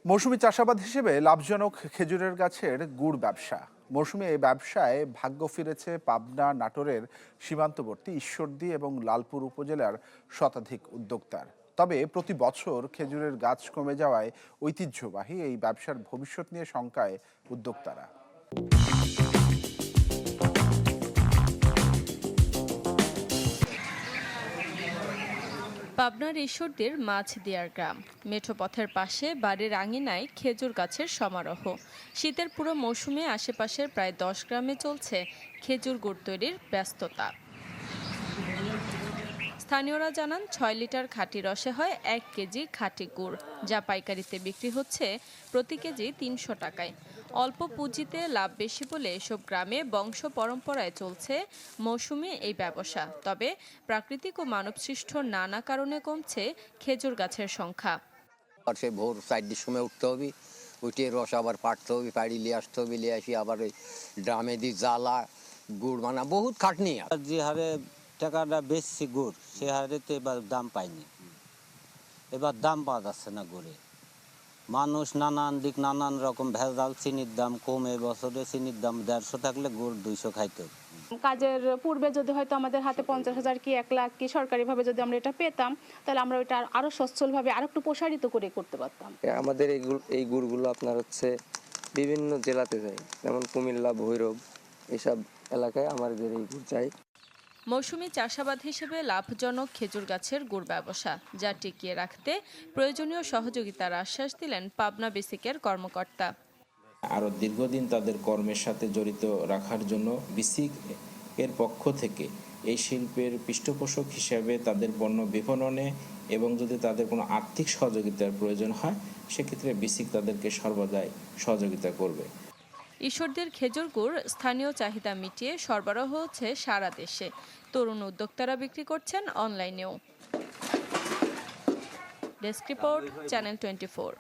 মৌসুমী চাষাবাদ হিসেবে লাভজনক খেজুরের গাছের গুড় ব্যবসা। মৌসুমী এই ব্যবসায় ভাগ্য ফিরেছে পাবনা, নাটোরের সীমান্তবর্তী ঈশ্বরদী এবং লালপুর উপজেলার শতাধিক উদ্যোক্তার। তবে প্রতি বছর খেজুরের গাছ কমে যাওয়ায় ঐতিহ্যবাহী এই ব্যবসার ভবিষ্যৎ নিয়ে শঙ্কায় উদ্যোক্তারা। পাবনার ঈশ্বরদীর মাঝদিয়ার গ্রাম, মেঠো পথের পাশে বাড়ির আঙিনায় খেজুর গাছের সমারোহ। শীতের পুরো মৌসুমে আশেপাশের প্রায় 10 গ্রামে চলছে খেজুর গুড় তৈরির ব্যস্ততা। স্থানীয়রা জানান 6 লিটার খাঁটি রসে হয় 1 কেজি খাঁটি গুড়, যা পাইকারিতে বিক্রি হচ্ছে প্রতি কেজি 300 টাকায়। অল্প পুঁজিতে লাভ বেশি বলে এসব গ্রামে বংশ পরম্পরায় চলছে মৌসুমী এই ব্যবসা। তবে প্রাকৃতিক ও মানবসৃষ্ট নানা কারণে কমছে খেজুর গাছের সংখ্যা। সে ভোর 4টার সময় উঠতে হবে, উঠে রস আবার পাড়তে হবে, পাড়ি নিয়ে আসতে হবে, নিয়ে আসি আবার ওই ড্রামে দিয়ে জ্বালা গুড় বানা, বহুত খাটনি। যে হারে টাকাটা বেশি গুড়, সে হারে তো এবার দাম পায়নি। এবার দাম পাওয়া যাচ্ছে না গুড়ে। মানুষ নানান রকম ভেজাল, চিনির দাম কম। এবছরে চিনির দাম 150 থাকলে গুড় 200 খাইতে। কাজের পূর্বে যদি হয়তো আমাদের হাতে 50,000 কি 1 লাখ কি সরকারিভাবে যদি আমরা এটা পেতাম, তাহলে আমরা ওইটা আরো সচ্ছলভাবে আরো একটু প্রসারিত করে করতে পারতাম। আমাদের এই গুড়গুলো আপনার হচ্ছে বিভিন্ন জেলাতে যায়, যেমন কুমিল্লা, ভৈরব, এসব এলাকায় আমাদের এই গুড় যায়। মৌসুমী চাষাবাদ হিসেবে লাভজনক খেজুর গাছের গুড় ব্যবসা, যা টিকিয়ে রাখতে প্রয়োজনীয় সহযোগিতার আশ্বাস দিলেন পাবনা বেসিকের কর্মকর্তা। আরও দীর্ঘদিন তাদের কর্মের সাথে জড়িত রাখার জন্য বিসিক এর পক্ষ থেকে এই শিল্পের পৃষ্ঠপোষক হিসেবে তাদের পণ্য বিপণনে এবং যদি তাদের কোনো আর্থিক সহযোগিতার প্রয়োজন হয়, সেক্ষেত্রে বিসিক তাদেরকে সর্বদাই সহযোগিতা করবে। ঈশ্বরদীর খেজুর গুড় স্থানীয় চাহিদা মিটিয়ে সরবরাহ হচ্ছে সারা দেশে। তরুণ উদ্যোক্তারা বিক্রি করছেন অনলাইনেও। Desk report, channel 24।